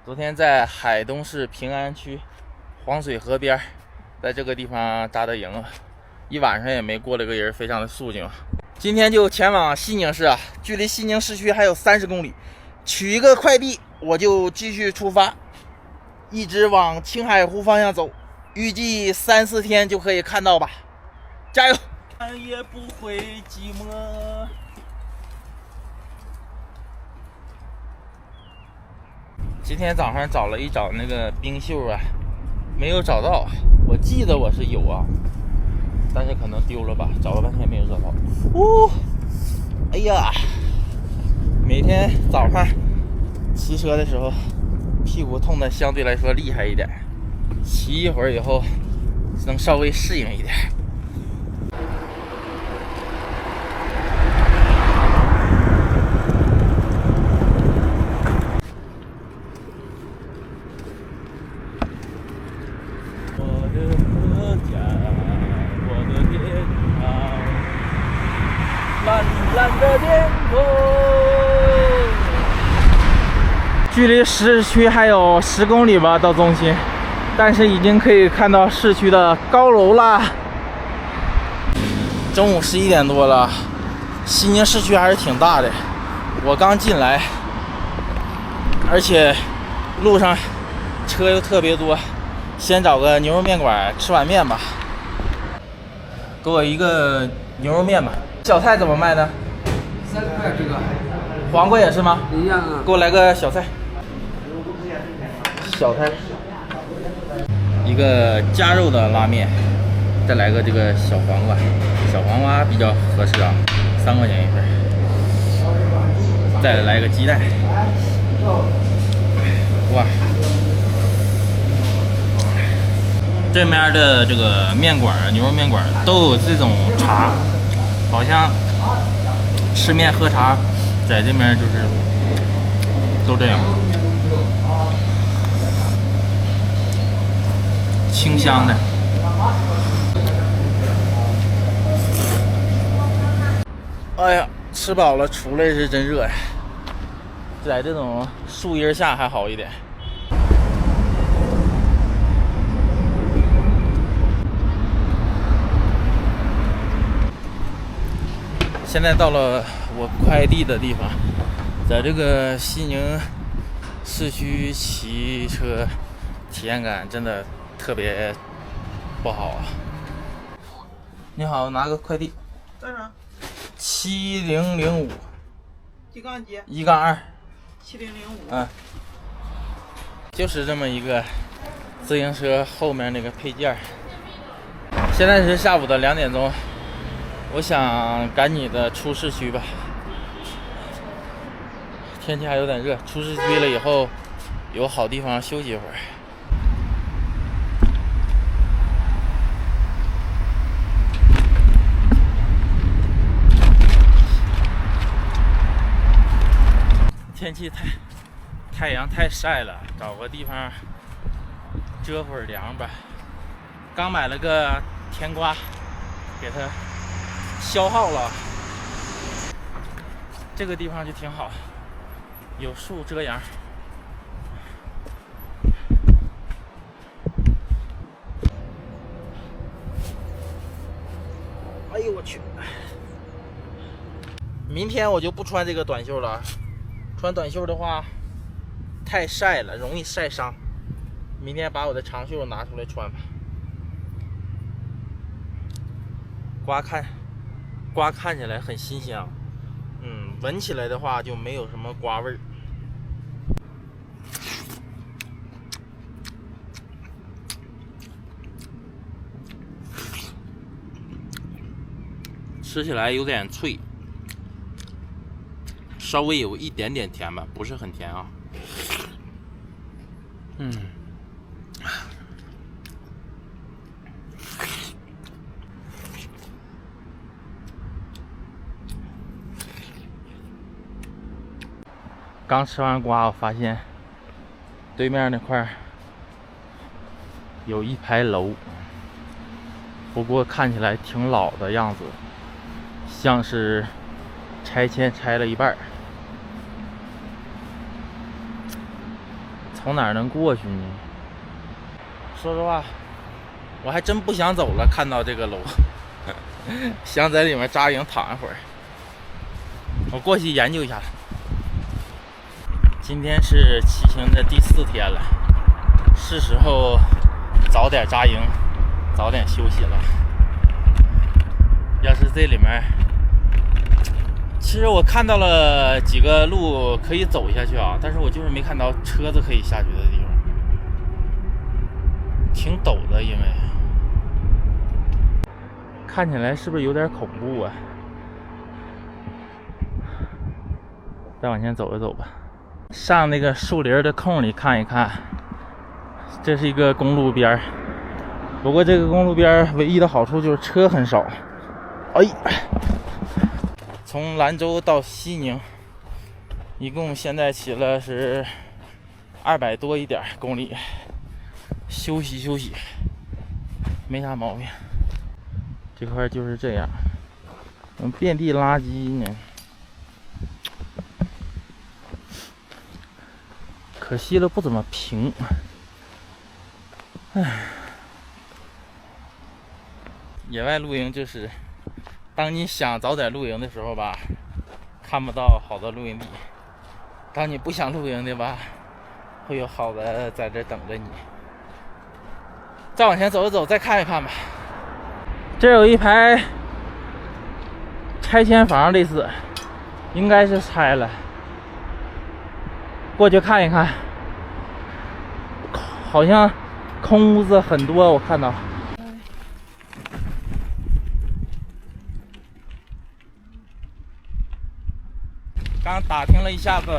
昨天在海东市平安区黄水河边，在这个地方扎的营啊，一晚上也没过来个人，非常的肃静。今天就前往西宁市啊，距离西宁市区还有30公里，取一个快递，我就继续出发，一直往青海湖方向走，预计3、4天就可以看到吧，加油！也不会寂寞。今天早上找了一找那个冰袖啊，没有找到。我记得我是有啊，但是可能丢了吧，找了半天没有找到。哎呀，每天早上骑车的时候，屁股痛的相对来说厉害一点，骑一会儿以后能稍微适应一点。蓝的天空，距离市区还有10公里吧，到中心，但是已经可以看到市区的高楼了。中午11点多了，西宁市区还是挺大的。我刚进来，而且路上车又特别多，先找个牛肉面馆吃碗面吧。给我一个牛肉面吧。小菜怎么卖呢？3块这个。黄瓜也是吗？一样啊。给我来个小菜。小菜。一个加肉的拉面，再来个这个小黄瓜，小黄瓜比较合适啊，3块钱一份。再来个鸡蛋。哇！这面的这个面馆，牛肉面馆都有这种茶。好像吃面喝茶，在这边就是都这样，清香的。哎呀，吃饱了出来是真热呀，在这种树荫下还好一点。现在到了我快递的地方，在这个西宁市区骑车体验感真的特别不好啊。你好，拿个快递。多少？7005。几杠几？1杠2。7005。嗯，就是这么一个自行车后面那个配件。现在是下午的2点钟。我想赶紧的出市区吧，天气还有点热，出市区了以后有好地方休息一会儿。天气太阳太晒了，找个地方遮会儿凉吧。刚买了个甜瓜，给它消耗了，这个地方就挺好，有树遮阳。哎呦我去！明天我就不穿这个短袖了，穿短袖的话太晒了，容易晒伤。明天把我的长袖拿出来穿吧。瓜看起来很新香，闻起来的话就没有什么瓜味儿。吃起来有点脆，稍微有一点点甜吧，不是很甜啊。刚吃完瓜，我发现对面那块有一排楼，不过看起来挺老的样子，像是拆迁拆了一半。从哪儿能过去呢？说实话，我还真不想走了。看到这个楼，想在里面扎营躺一会儿。我过去研究一下。今天是骑行的第4天了，是时候早点扎营，早点休息了。要是这里面，其实我看到了几个路可以走下去啊，但是我就是没看到车子可以下去的地方，挺陡的，因为看起来是不是有点恐怖啊？再往前走一走吧，上那个树林的空里看一看。这是一个公路边，不过这个公路边唯一的好处就是车很少。哎，从兰州到西宁，一共现在骑了是200多一点公里，休息休息，没啥毛病。这块就是这样，遍地垃圾呢，可惜了不怎么平。唉，野外露营就是，当你想早点露营的时候吧，看不到好的露营地；当你不想露营的吧，会有好的在这等着你。再往前走一走，再看一看吧。这有一排拆迁房，类似，应该是拆了。过去看一看，好像空屋子很多，我看到。刚打听了一下子，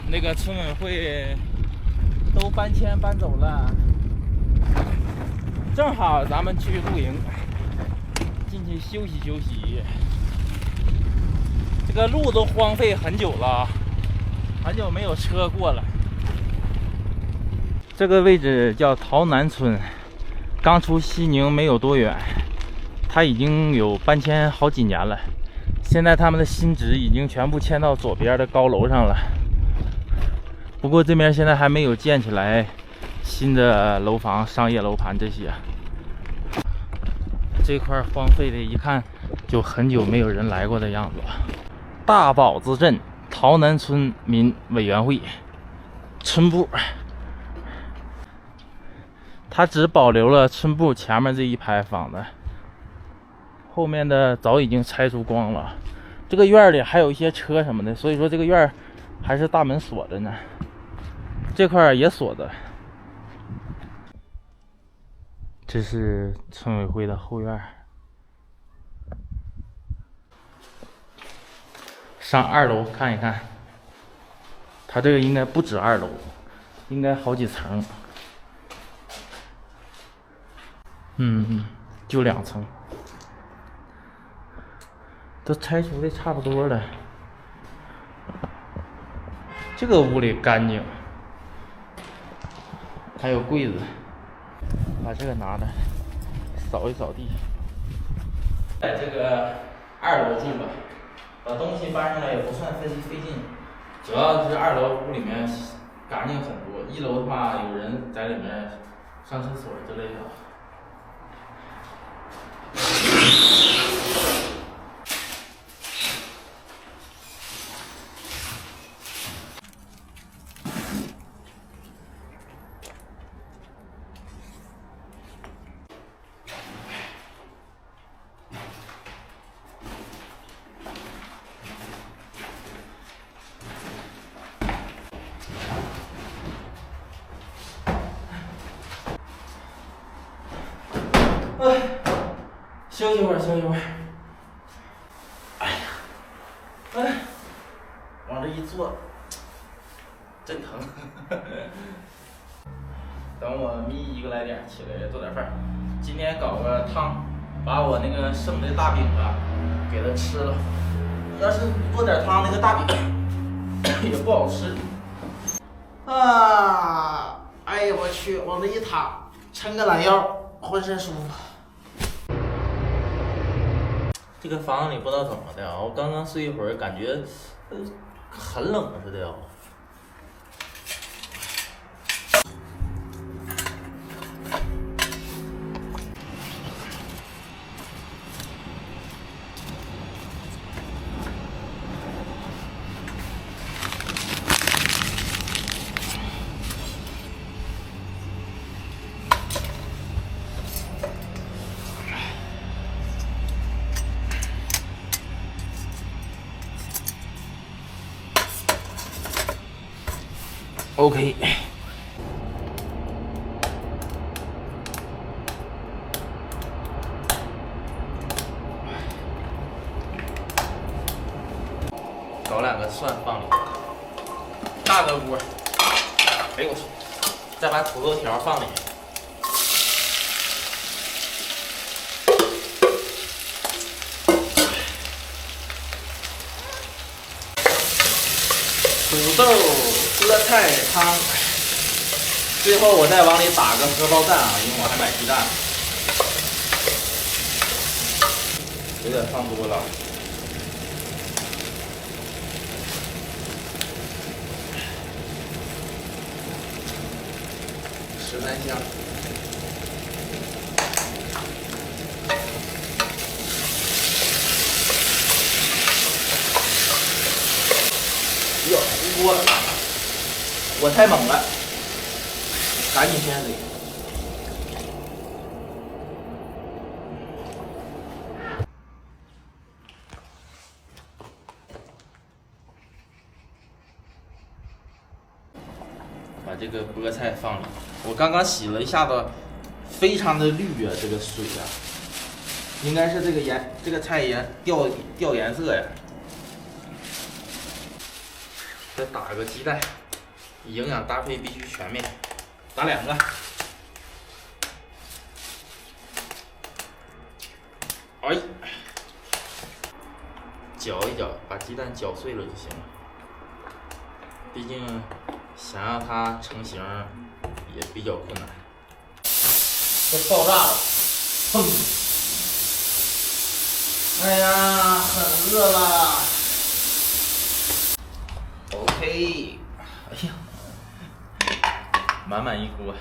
那个村委会都搬迁搬走了，正好咱们去露营，进去休息休息。这个路都荒废很久了，很久没有车过了。这个位置叫桃南村，刚出西宁没有多远，它已经有搬迁好几年了。现在他们的新址已经全部迁到左边的高楼上了，不过这边现在还没有建起来新的楼房、商业楼盘这些。这块荒废的，一看就很久没有人来过的样子了。大堡子镇桃南村民委员会村部，它只保留了村部前面这一排房子，后面的早已经拆除光了。这个院里还有一些车什么的，所以说这个院还是大门锁着呢。这块也锁着。这是村委会的后院。上2楼看一看，它这个应该不止2楼，应该好几层。就2层。都拆除的差不多了。这个屋里干净，还有柜子，把这个拿着扫一扫地。在这个2楼住吧，把东西搬上来也不算费劲，主要是2楼屋里面干净很多。1楼的话，有人在里面上厕所之类的。休息会儿，休息会儿。哎呀，往这一坐，真疼。等我眯1个来点起来做点饭。今天搞个汤，把我那个剩的大饼啊给它吃了。要是不做点汤，那个大饼也不好吃。啊！哎呀，我去，往这一躺，抻个懒腰，浑身舒服。这个房子里不知道怎么的啊，我刚刚睡一会儿，感觉很冷似的哦。OK。搞2个蒜放里，大个锅。哎呦我去！再把土豆条放里。土豆菠菜汤，最后我再往里打个荷包蛋啊，因为我还买鸡蛋，有点放多了。13香。哟，糊锅了，火太猛了，赶紧添水。把这个菠菜放里，我刚刚洗了一下子，非常的绿啊，这个水啊，应该是这个菜掉颜色呀。再打个鸡蛋，营养搭配必须全面，打2个。哎，搅一搅，把鸡蛋搅碎了就行了。毕竟想让它成型也比较困难。这爆炸了，砰！哎呀，很饿了。OK， 哎呀，满满一锅。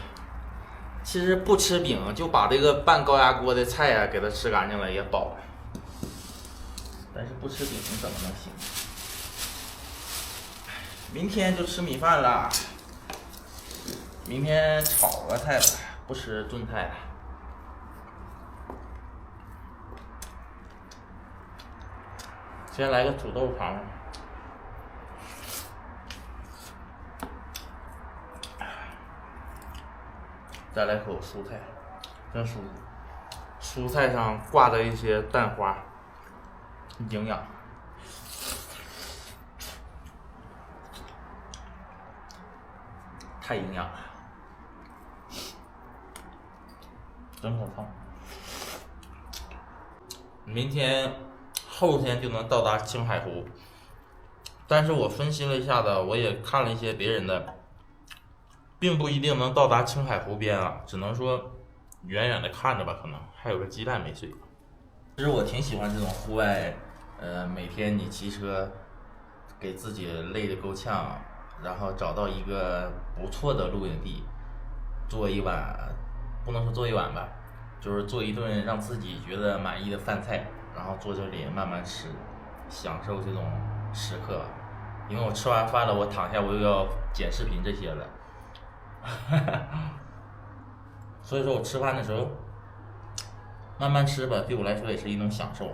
其实不吃饼，就把这个半高压锅的菜啊给它吃干净了也饱了。但是不吃饼怎么能行？明天就吃米饭了。明天炒个菜吧，不吃炖菜了。先来个土豆汤。再来口蔬菜，真舒服。蔬菜上挂着一些蛋花，营养。太营养了，真可烫。明天、后天就能到达青海湖，但是我分析了一下子，我也看了一些别人的。并不一定能到达青海湖边啊，只能说远远的看着吧，可能还有个鸡蛋没碎。其实我挺喜欢这种户外，每天你骑车，给自己累得够呛，然后找到一个不错的露营地，做一碗，不能说做一碗吧，就是做一顿让自己觉得满意的饭菜，然后坐这里慢慢吃，享受这种时刻。因为我吃完饭了，我躺下我又要剪视频这些了。所以说我吃饭的时候慢慢吃吧，对我来说也是一种享受。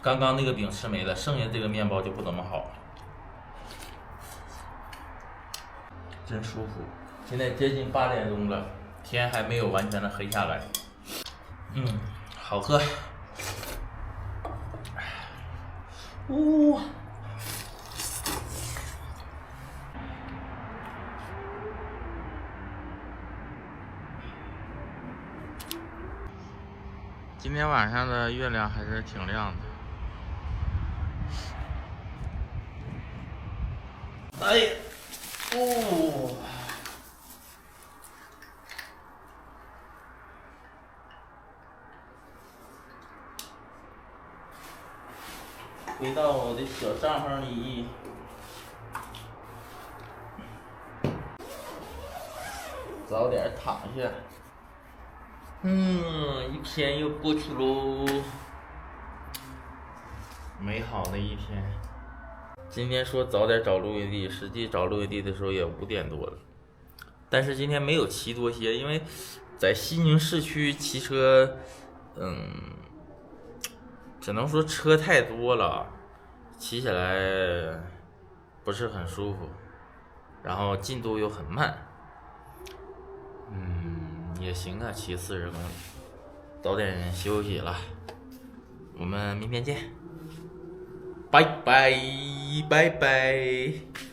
刚刚那个饼吃没了，剩下这个面包就不怎么好，真舒服。现在接近8点钟了，天还没有完全的黑下来。好喝。今天晚上的月亮还是挺亮的。哎呀，回到我的小帐篷里，早点躺下。一天又过去喽，美好的一天。今天说早点找露营地，实际找露营地的时候也5点多了。但是今天没有骑多些，因为在西宁市区骑车，只能说车太多了，骑起来不是很舒服，然后进度又很慢。也行啊，骑40公里，早点休息了。我们明天见，拜拜拜拜。